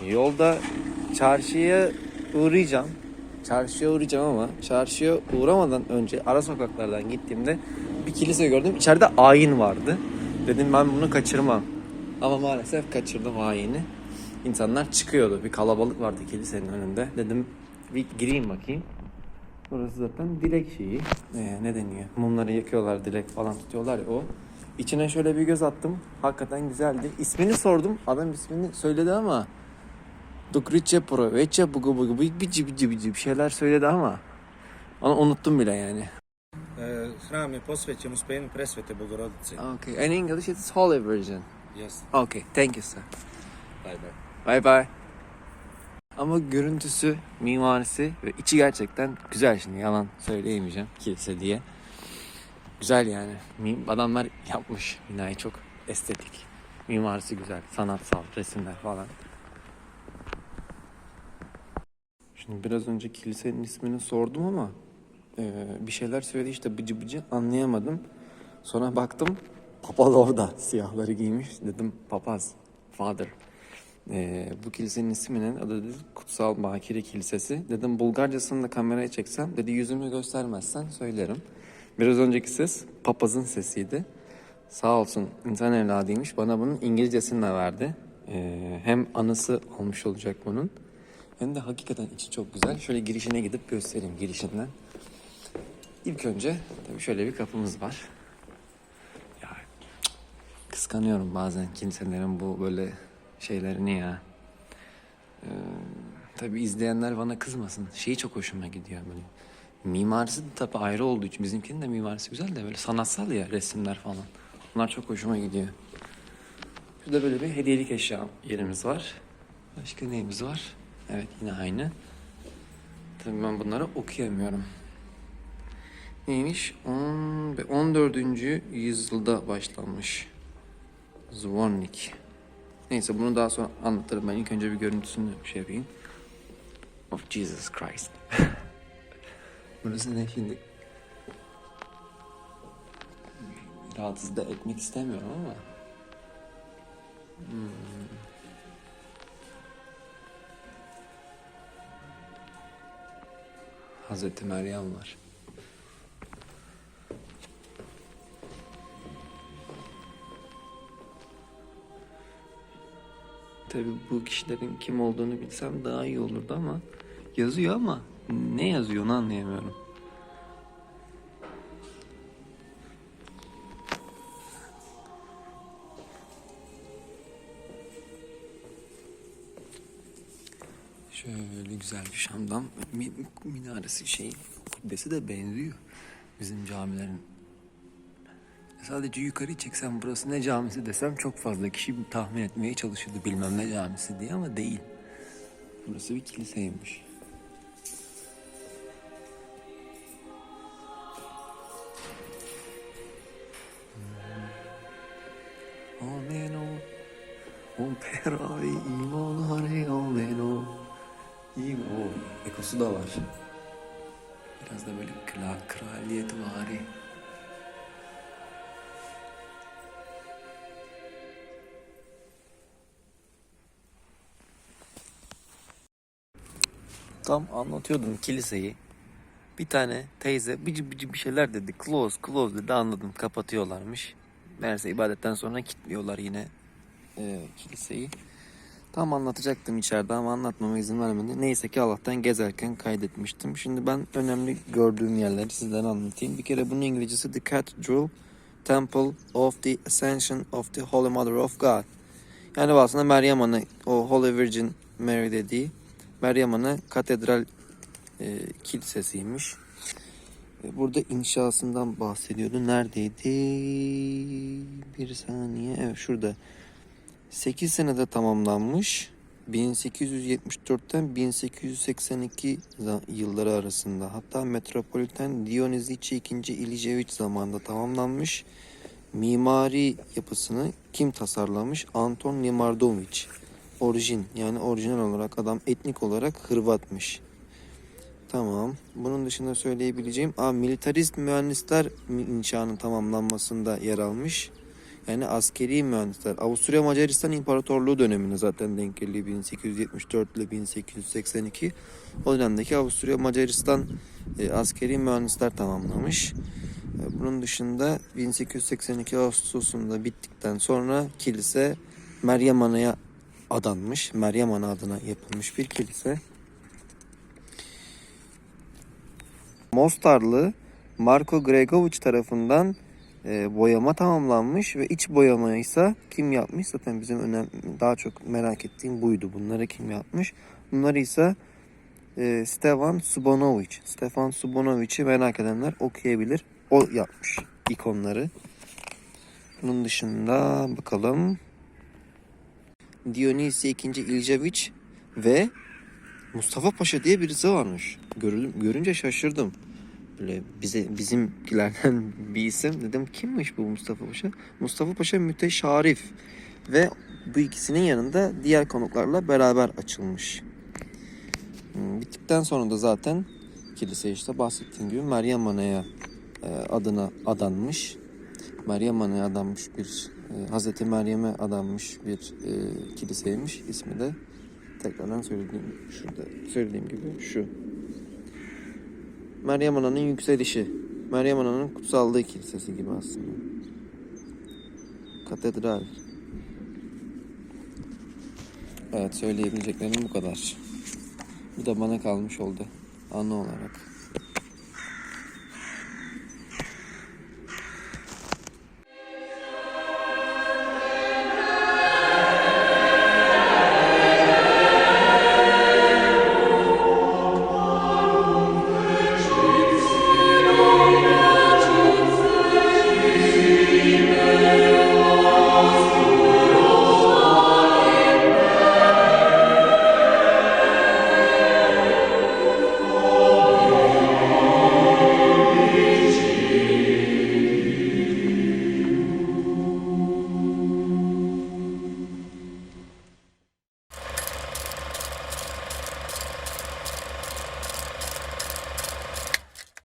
Yolda çarşıya uğrayacağım. Ama çarşıya uğramadan önce ara sokaklardan gittiğimde bir kilise gördüm. İçeride ayin vardı. Dedim ben bunu kaçırmam. Ama maalesef kaçırdım ayini. İnsanlar çıkıyordu. Bir kalabalık vardı kilisenin önünde. Dedim bir gireyim bakayım. Burası zaten dilek şeyi. Ne deniyor? Mumları yakıyorlar, dilek falan tutuyorlar ya o. İçine şöyle bir göz attım. Hakikaten güzeldi. İsmini sordum. Adam ismini söyledi ama Dukrice Pro, Veçe Bugu Bugu bir şeyler söyledi ama onu unuttum bile yani. Hram je posvećen Uspenu Presvete Bogorodice. Okay. In English it's Holy Virgin. Yes. Okay. Thank you sir. Bye bye. Bye bye. Ama görüntüsü, mimarisi ve içi gerçekten güzel, şimdi yalan söyleyemeyeceğim kilise diye. Güzel yani. Adamlar yapmış binayı, çok estetik. Mimarisi güzel, sanatsal, resimler falan. Şimdi biraz önce kilisenin ismini sordum ama bir şeyler söyledi işte, bıcı bıcı anlayamadım. Sonra baktım papaz orada, siyahları giymiş. Dedim papaz, father. Bu kilisenin isminin adı dedi Kutsal Bakire Kilisesi. Dedim Bulgarcasını da kameraya çeksem, dedi yüzümü göstermezsen söylerim. Biraz önceki ses papazın sesiydi. Sağ olsun insan evladıymış, bana bunun İngilizcesini de verdi. Hem anısı olmuş olacak bunun, hem de hakikaten içi çok güzel. Şöyle girişine gidip göstereyim, girişinden. İlk önce tabii şöyle bir kapımız var. Ya kıskanıyorum bazen kiliselerin bu böyle şeylerini ya. Tabii izleyenler bana kızmasın. Şeyi çok hoşuma gidiyor böyle. Mimarisi de tabii ayrı olduğu için, bizimkinin de mimarisi güzel de böyle sanatsal ya, resimler falan. Bunlar çok hoşuma gidiyor. Şurada böyle bir hediyelik eşya yerimiz var. Başka neyimiz var? Evet, yine aynı. Tabii ben bunları okuyamıyorum. Neymiş? 14. yüzyılda başlanmış. Zvornik. Neyse bunu daha sonra anlatırım. Ben ilk önce bir görüntüsünü şey yapayım. Of Jesus Christ. Burası ne şimdi? Rahatsız da etmek istemiyorum ama. Hazreti Meryem var. Tabii bu kişilerin kim olduğunu bilsem daha iyi olurdu ama yazıyor ama ne yazıyor onu anlayamıyorum. Şöyle güzel bir Şam'dan minaresi kubbesi de benziyor bizim camilerin. Sadece yukarı çeksem burası ne camisi desem çok fazla kişi tahmin etmeye çalışırdı bilmem ne camisi diye, ama değil. Burası bir kiliseymiş. Ameno, operai imanare ameno. İyi o ekosu da var. Biraz da böyle kraliyet vari. Tam anlatıyordum kiliseyi. Bir tane teyze bıcı bıcı bir şeyler dedi. Close dedi, anladım, kapatıyorlarmış. Meğerse ibadetten sonra kilitliyorlar yine kiliseyi. Tam anlatacaktım içeride ama anlatmama izin vermedi. Neyse ki Allah'tan gezerken kaydetmiştim. Şimdi ben önemli gördüğüm yerleri sizlere anlatayım. Bir kere bunun İngilizcesi The Cathedral Temple of the Ascension of the Holy Mother of God. Yani aslında Meryem Ana, o Holy Virgin Mary dediği Meryem Ana Katedral kilisesiymiş. Burada inşasından bahsediyordu. Neredeydi? Bir saniye. Evet, şurada. 8 senede tamamlanmış. 1874'ten 1882 yılları arasında. Hatta Metropoliten Dionysius II. İliceviç zamanında tamamlanmış. Mimari yapısını kim tasarlamış? Anton Nemardović. Orijinal olarak adam etnik olarak Hırvatmış. Tamam. Bunun dışında söyleyebileceğim. Militarist mühendisler inşanın tamamlanmasında yer almış. Yani askeri mühendisler. Avusturya Macaristan İmparatorluğu dönemine zaten denk geliyor. 1874 ile 1882. O dönemdeki Avusturya Macaristan askeri mühendisler tamamlamış. Bunun dışında 1882 Ağustos'unda bittikten sonra kilise Meryem Ana'ya adanmış. Meryem Ana adına yapılmış bir kilise. Mostarlı Marko Gregoviç tarafından boyama tamamlanmış ve iç boyamayı ise kim yapmış? Zaten bizim daha çok merak ettiğim buydu. Bunları kim yapmış? Bunları ise Stefan Subonović. Stefan Subonović'i merak edenler okuyabilir. O yapmış ikonları. Bunun dışında bakalım. Dionisi II. İlceviç ve Mustafa Paşa diye birisi varmış. Görünce şaşırdım. Böyle bizimkilerden bir isim. Dedim kimmiş bu Mustafa Paşa? Mustafa Paşa müteşarif ve bu ikisinin yanında diğer konuklarla beraber açılmış. Bittikten sonra da zaten kilise işte bahsettiğim gibi Meryem Ana'ya adına adanmış. Meryem Ana'ya adanmış bir Hazreti Meryem'e adanmış bir kiliseymiş. İsmi de tekrardan söylediğim gibi şu. Meryem Ana'nın yükselişi. Meryem Ana'nın kutsallığı kilisesi gibi aslında. Katedral. Evet, söyleyebileceklerim bu kadar. Bu da bana kalmış oldu anı olarak.